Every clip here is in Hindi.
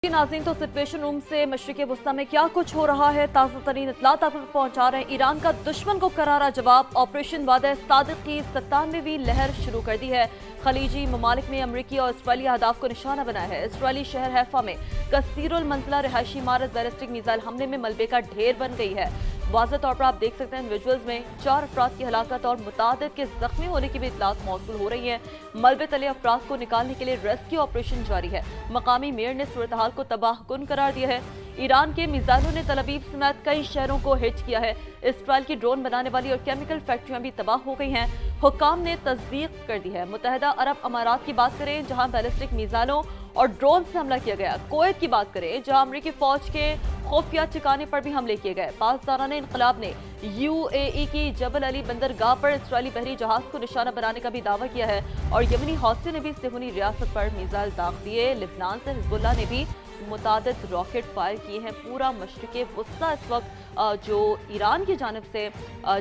नाज़रीन, तो सिचुएशन रूम से मशरिक़ वस्ता में क्या कुछ हो रहा है, ताज़ा तरीन इत्तलात आप तक पहुँचा रहे हैं। ईरान का दुश्मन को करारा जवाब, ऑपरेशन वादा सादिक की 97वीं लहर शुरू कर दी है। खलीजी ममालिक ने अमरीकी और इसराइली अहदाफ को निशाना बनाया है। इसराइली शहर हैफा में कसीरुल मंजिला रिहायशी इमारत बैलिस्टिक मिसाइल हमले में मलबे का ढेर बन गई है। वाज़ेह तौर पर आप देख सकते हैं विजुअल्स में 4 अफराद की हलाकत और मुतादिद के जख्मी होने की भी इत्तलात मौसूल हो रही है। मलबे तले अफराद को निकालने के लिए रेस्क्यू ऑपरेशन जारी है। मकामी मेयर ने सूरत हाल को तबाहकुन करार दिया है। ईरान के मिसाइलों ने तल अवीव समेत कई शहरों को हिट किया है। इसराइल की ड्रोन बनाने वाली और केमिकल फैक्ट्रियां भी तबाह हो गई हैं। हुक्काम ने तस्दीक कर दी है। मुत्तहिदा अरब अमारात की बात करें, जहां बैलिस्टिक मिसाइलों और ड्रोन से हमला किया गया। कुवैत की बात करें, जहां अमरीकी फौज के खुफिया ठिकाने पर भी हमले किए गए। पाकिस्तान इनकलाब ने UAE की जबल अली बंदरगाह पर इसराइली बहरी जहाज को निशाना बनाने का भी दावा किया है। और यमनी हौसे ने भी सिहुनी रियासत पर मिसाइल दाग दिए। लिबनान से हिजबुल्लाह ने भी मुतादिद रॉकेट फायर किए हैं। पूरा मशरिक़ वस्ता इस वक्त जो ईरान की जानिब से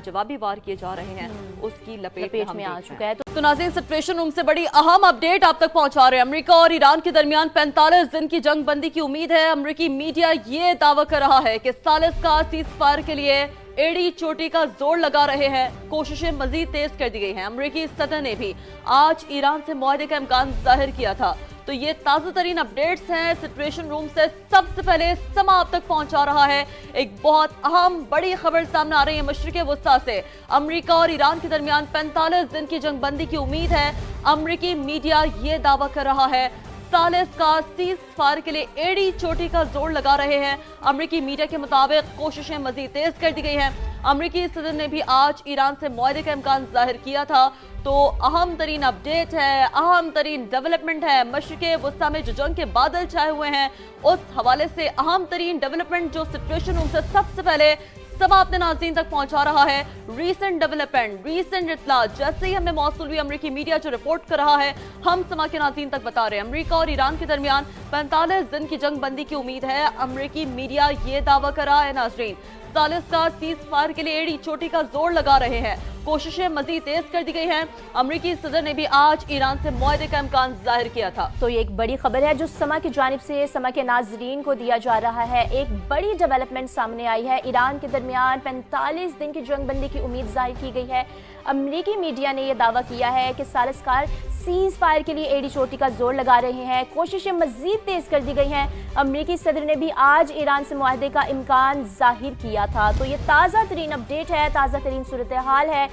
जवाबी वार किए जा रहे हैं उसकी लपेट में आ चुका है। तो नाज़रीन, सिचुएशन रूम से बड़ी अहम अपडेट आप तक पहुंचा रहे हैं। अमेरिका और ईरान के दरमियान 45 दिन की जंग बंदी की उम्मीद है। अमेरिकी मीडिया ये दावा कर रहा है कि सालिस का सीज फायर के लिए एड़ी चोटी का जोर लगा रहे हैं। कोशिशें मजीद तेज कर दी गई हैं। अमेरिकी सदर ने भी आज ईरान से मुआहदे का इम्कान जाहिर किया था। तो ये ताज़ा तरीन अपडेट्स हैं सिचुएशन रूम से। सबसे पहले समा आप तक पहुंचा रहा है एक बहुत अहम बड़ी खबर सामने आ रही है मशरिक़ वस्ता से। अमेरिका और ईरान के दरमियान 45 दिन की जंग बंदी की उम्मीद है। अमेरिकी मीडिया ये दावा कर रहा है सालिस का सीज फायर के लिए एड़ी चोटी का जोर लगा रहे हैं। अमेरिकी मीडिया के मुताबिक कोशिशें मजीद तेज कर दी गई हैं। अमेरिकी सदर ने भी आज ईरान से मुआहदे का इम्कान जाहिर किया था। तो अहम तरीन अपडेट है, अहम तरीन डेवलपमेंट है। मशरिक़ वस्ता में जो जंग के बादल छाए हुए हैं उस हवाले से अहम तरीन डेवलपमेंट जो सिचुएशन रूम से सबसे पहले सब आपने नाज़रीन तक पहुंचा रहा है। रीसेंट डेवलपमेंट, रीसेंट इत्तला जैसे ही हमें मौसूल हुई, अमेरिकी मीडिया जो रिपोर्ट कर रहा है हम समा के नाज़रीन तक बता रहे हैं। अमेरिका और ईरान के दरमियान 45 दिन की जंग बंदी की उम्मीद है। अमेरिकी मीडिया ये दावा कर रहा है नाज़रीन सालिस का सीज फायर के लिए एड़ी चोटी का जोर लगा रहे हैं। कोशिशें मजीद तेज कर दी गई हैं। अमेरिकी सदर ने भी आज ईरान से मुआहदे का इम्कान जाहिर किया था। तो ये एक बड़ी खबर है जो समा की जानिब से समा के नाजरीन को दिया जा रहा है। एक बड़ी डेवलपमेंट सामने आई है। ईरान के दरमियान 45 दिन की जंग बंदी की उम्मीद जाहिर की गई है। अमेरिकी मीडिया ने यह दावा किया है कि सालिसकार सीज फायर के लिए एड़ी चोटी का जोर लगा रहे हैं। कोशिशें मजीद तेज कर दी गई हैं। अमेरिकी सदर ने भी आज ईरान से मुआहदे का इम्कान जाहिर किया था। तो ये ताज़ा तरीन अपडेट है, ताज़ा तरीन सूरत हाल है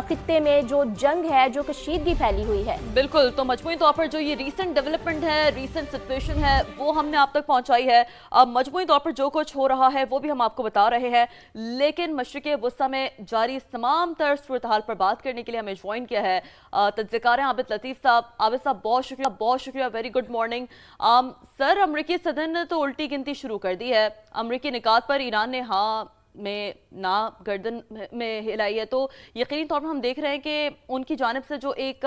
खित्ते में जो जंग है, जो कशीदगी फैली हुई है। बिल्कुल, तो मजमूई तौर पर जो ये रीसेंट डेवलपमेंट है, रीसेंट सिचुएशन है, वो हमने आप तक पहुंचाई है। अब मजमूई तौर पर जो कुछ हो रहा है वो भी हम आपको बता रहे हैं। लेकिन मशरिक़ वस्ता में जारी तमाम तर सूरत हाल पर बात करने के लिए हमें ज्वाइन किया है तज्ज़िकार आबिद लतीफ़ साहब। आबिद साहब बहुत शुक्रिया, वेरी गुड मॉर्निंग। सर, अमरीकी सदर ने तो उल्टी गिनती शुरू कर दी है। अमरीकी निकात पर ईरान ने हाँ में ना गर्दन में हिलाई है। तो यकीनी तौर पर हम देख रहे हैं कि उनकी जानिब से जो एक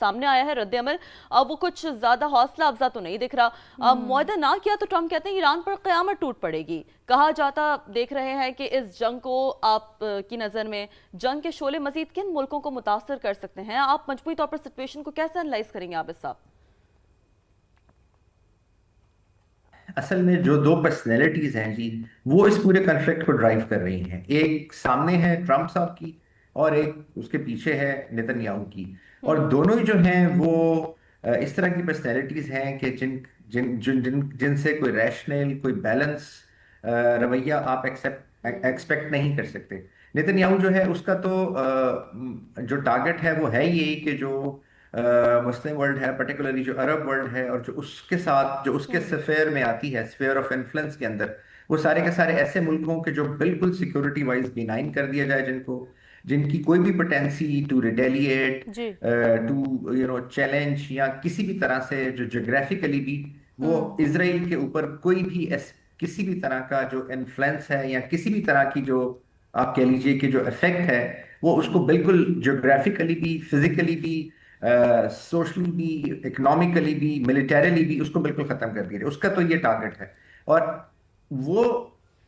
सामने आया है रद्द अमल, वो कुछ ज्यादा हौसला अफजा तो नहीं दिख रहा। मुआहदा ना किया तो ट्रंप कहते हैं ईरान पर क़यामत टूट पड़ेगी। कहा जाता देख रहे हैं कि इस जंग को आप की नज़र में जंग के शोले मजीद किन मुल्कों को मुतासर कर सकते हैं? आप मजबूरी तौर पर सिचुएशन को कैसे एनालाइज करेंगे आबिद साहब? असल में जो दो पर्सनैलिटीज हैं जी, वो इस पूरे कॉन्फ्लिक्ट को ड्राइव कर रही हैं। एक सामने है ट्रंप साहब की और एक उसके पीछे है नेतन्याहू की। और दोनों ही जो हैं वो इस तरह की पर्सनैलिटीज हैं कि जिन जिन जिन जिन जिनसे कोई रैशनल, कोई बैलेंस रवैया आप एक्सपेक्ट नहीं कर सकते। नेतन्याहू जो है उसका तो जो टारगेट है वो है यही कि जो मुस्लिम वर्ल्ड है, पर्टिकुलरली जो अरब वर्ल्ड है और जो उसके साथ जो उसके स्फेयर में आती है, स्फेयर ऑफ इन्फ्लुएंस के अंदर, वो सारे के सारे ऐसे मुल्कों के जो बिल्कुल सिक्योरिटी वाइज बिनाइन कर दिया जाए, जिनकी कोई भी potency to retaliate, to challenge या किसी भी तरह से जो जोग्राफिकली भी वो इसराइल के ऊपर कोई भी किसी भी तरह का जो इन्फ्लुएंस है या किसी भी तरह की जो आप कह लीजिए कि जो इफेक्ट है वो उसको बिल्कुल जोग्राफिकली भी, फिजिकली भी, सोशली भी, इकोनॉमिकली भी, मिलिटरीली भी उसको बिल्कुल खत्म कर दिया। उसका तो ये टारगेट है। और वो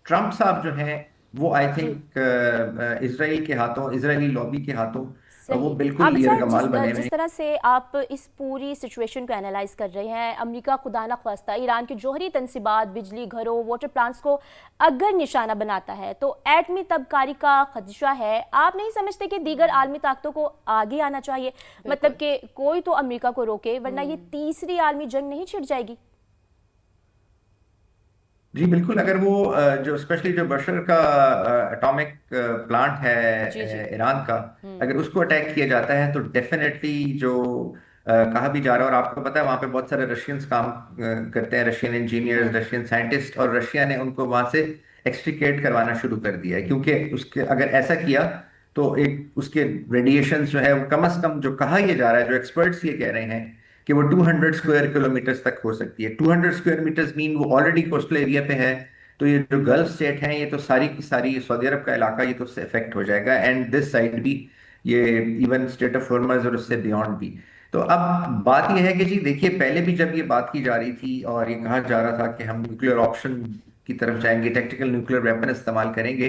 ट्रंप साहब जो हैं वो आई थिंक इसराइल के हाथों, इसराइली लॉबी के हाथों वो सही। बिल्कुल आबिद लीर साहब, कमाल बने हुए जिस हैं। तरह से आप इस पूरी सिचुएशन को एनालाइज कर रहे हैं, अमेरिका खुदा न ख्वास्ता ईरान के जौहरी तनसीबात, बिजली घरों, वाटर प्लांट्स को अगर निशाना बनाता है तो एटमी तबकारी का खदशा है। आप नहीं समझते कि दीगर आलमी ताकतों को आगे आना चाहिए? मतलब कि कोई तो अमेरिका को रोके, वरना ये तीसरी आलमी जंग नहीं छिड़ जाएगी? जी बिल्कुल, अगर वो जो स्पेशली जो बशर का एटॉमिक प्लांट है जी जी। ईरान का, अगर उसको अटैक किया जाता है तो डेफिनेटली जो कहा भी जा रहा है, और आपको पता है वहाँ पे बहुत सारे रशियंस काम करते हैं, रशियन इंजीनियर्स, रशियन साइंटिस्ट, और रशिया ने उनको वहाँ से एक्सट्रिकेट करवाना शुरू कर दिया है, क्योंकि उसके अगर ऐसा किया तो एक उसके रेडिएशन जो है वो कम से कम, जो कहा यह जा रहा है, जो एक्सपर्ट्स ये कह रहे हैं कि वो 200 स्क्वायर किलोमीटर तक हो सकती है। 200 स्क्वायर मीटर्स मीन वो ऑलरेडी कोस्टल एरिया पे है। तो ये जो गल्फ स्टेट है, ये तो सारी की सारी सऊदी अरब का इलाका, ये तो उससे इफेक्ट हो जाएगा, एंड दिस साइड भी, ये इवन स्टेट ऑफ हॉर्मज और उससे बियॉन्ड भी। तो अब बात यह है कि जी देखिए, पहले भी जब ये बात की जा रही थी और ये कहा जा रहा था कि हम न्यूक्लियर ऑप्शन की तरफ जाएंगे, टैक्टिकल न्यूक्लियर वेपन इस्तेमाल करेंगे,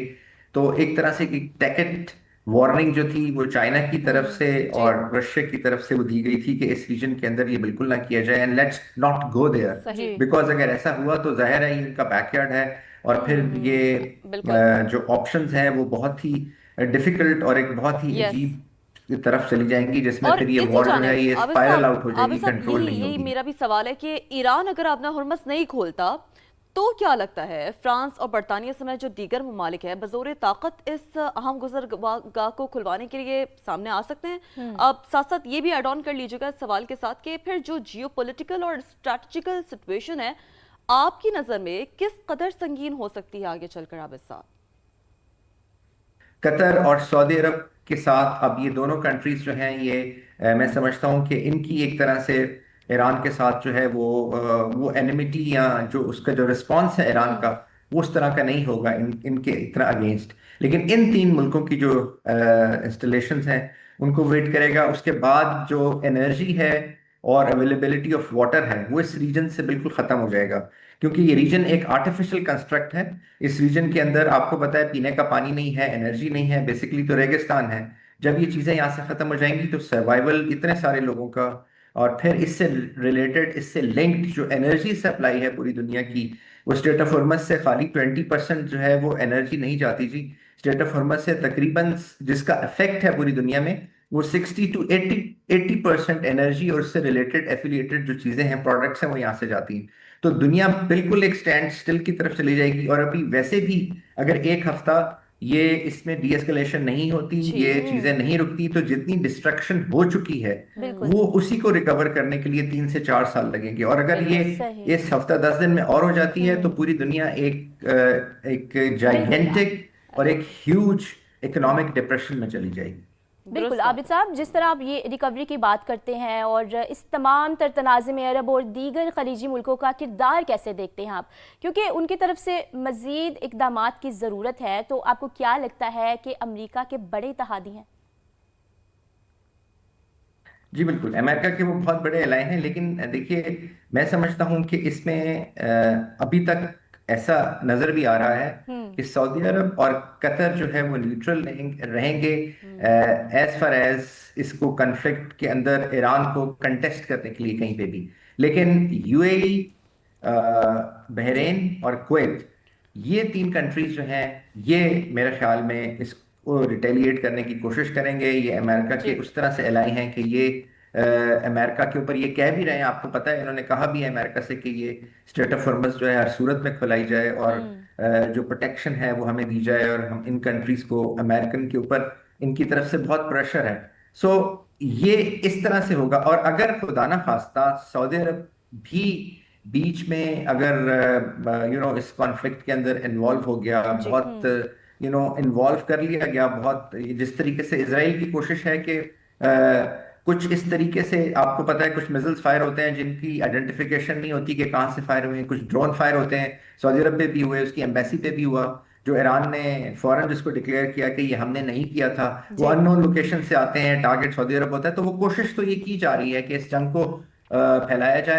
तो एक तरह से टैकेट वार्निंग जो थी वो चाइना की तरफ से जी। और रशिया की तरफ से वो दी गई थी कि इस रीजन के अंदर ये बिल्कुल ना किया जाए, and let's not go there, सही। बिकॉज अगर ऐसा हुआ तो जाहिर है ये इनका बैकयार्ड है, और फिर ये बिल्कुल। जो ऑप्शंस हैं वो बहुत ही डिफिकल्ट और एक बहुत ही यस। अजीब की तरफ चली जाएंगी, जिसमें और फिर ये इसी वॉर जो है जानिब ये आबिद स्पाइरल साहब, आउट हो जाएगी, कंट्रोल यही नहीं यही होगी। मेरा भी सवाल है कि ईरान अगर अपना हुर्मस नहीं खोलता तो क्या लगता है फ्रांस और बरतानिया समेत जो दीगर ममालिक हैं बजोर ताकत इस अहम गुजरगाह को खुलवाने के लिए सामने आ सकते हैं? अब साथ साथ ये भी एड ऑन कर लीजिएगा इस सवाल के साथ कि फिर जो जियोपॉलिटिकल और स्ट्रैटेजिकल सिचुएशन है आपकी नजर में किस कदर संगीन हो सकती है आगे चलकर आबिद साहब? कतर और सऊदी अरब के साथ अब ये दोनों कंट्रीज जो हैं, ये मैं समझता हूँ कि इनकी एक तरह से ईरान के साथ जो है वो एनिमिटी, या जो उसका जो रिस्पॉन्स है ईरान का, वो उस तरह का नहीं होगा इनके इतना अगेंस्ट। लेकिन इन तीन मुल्कों की जो इंस्टॉलेशन हैं उनको वेट करेगा। उसके बाद जो एनर्जी है और अवेलेबिलिटी ऑफ वाटर है वो इस रीजन से बिल्कुल खत्म हो जाएगा, क्योंकि ये रीजन एक आर्टिफिशियल कंस्ट्रक्ट है। इस रीजन के अंदर आपको पता है पीने का पानी नहीं है, एनर्जी नहीं है, बेसिकली तो रेगिस्तान है। जब ये चीजें यहाँ से खत्म हो जाएंगी तो सर्वाइवल इतने सारे लोगों का, और फिर इससे रिलेटेड, इससे लिंक्ड जो एनर्जी सप्लाई है पूरी दुनिया की, वो स्टेट ऑफ हॉर्मज से खाली 20% जो है वो एनर्जी नहीं जाती जी। स्टेट ऑफ हॉर्मज से तकरीबन जिसका इफेक्ट है पूरी दुनिया में, वो 60 to 80% एनर्जी और उससे रिलेटेड एफिलिएटेड जो चीजें हैं, प्रोडक्ट्स हैं, वो यहाँ से जाती हैं। तो दुनिया बिल्कुल एक स्टैंड स्टिल की तरफ चली जाएगी। और अभी वैसे भी अगर एक हफ्ता ये इसमें डी एस्केलेशन नहीं होती, ये चीजें नहीं रुकती, तो जितनी डिस्ट्रक्शन हो चुकी है वो उसी को रिकवर करने के लिए 3 से 4 साल लगेंगे। और अगर ये सही। इस हफ्ता 10 दिन में और हो जाती है तो पूरी दुनिया एक जाइगेंटिक और एक ह्यूज इकोनॉमिक डिप्रेशन में चली जाएगी। बिल्कुल आबिद साहब, जिस तरह आप ये रिकवरी की बात करते हैं और इस तमाम तर तनाज़े में अरब और दीगर खलीजी मुल्कों का किरदार कैसे देखते हैं आप, क्योंकि उनकी तरफ से मज़ीद इक़दामात की ज़रूरत है, तो आपको क्या लगता है कि अमेरिका के बड़े इत्तेहादी हैं? जी बिल्कुल, अमेरिका के वो बहुत बड़े एलाय हैं, लेकिन देखिए मैं समझता हूँ कि इसमें अभी तक ऐसा नजर भी आ रहा है कि सऊदी अरब और कतर जो है वो न्यूट्रल रहेंगे एज फार एज इसको कन्फ्लिक्ट के अंदर ईरान को कंटेस्ट करने के लिए कहीं पे भी। लेकिन यूएई, बहरीन और कुवैत, ये तीन कंट्रीज जो हैं, ये मेरे ख्याल में इसको रिटेलिएट करने की कोशिश करेंगे। ये अमेरिका के उस तरह से एलाई हैं कि ये अमेरिका के ऊपर ये कह भी रहे हैं, आपको पता है इन्होंने कहा भी है अमेरिका से कि ये स्टेट ऑफ हॉर्मस जो है हर सूरत में खुलाई जाए, और जो प्रोटेक्शन है वो हमें दी जाए, और हम इन कंट्रीज को, अमेरिकन के ऊपर इनकी तरफ से बहुत प्रेशर है। सो ये इस तरह से होगा। और अगर खुदा ना खास्ता सऊदी अरब भी बीच में अगर इस कॉन्फ्लिक्ट के अंदर इन्वॉल्व हो गया, बहुत इन्वॉल्व कर लिया गया, बहुत जिस तरीके से इसराइल की कोशिश है कि कुछ इस तरीके से, आपको पता है कुछ मिसाइल्स फायर होते हैं जिनकी आइडेंटिफिकेशन नहीं होती कि कहाँ से फायर हुए हैं, कुछ ड्रोन फायर होते हैं, सऊदी अरब पे भी हुए, उसकी एम्बेसी पे भी हुआ, जो ईरान ने फौरन जिसको डिक्लेयर किया कि ये हमने नहीं किया था, वो अननोन लोकेशन से आते हैं, टारगेट सऊदी अरब होता है। तो वो कोशिश तो ये की जा रही है कि इस जंग को फैलाया जाए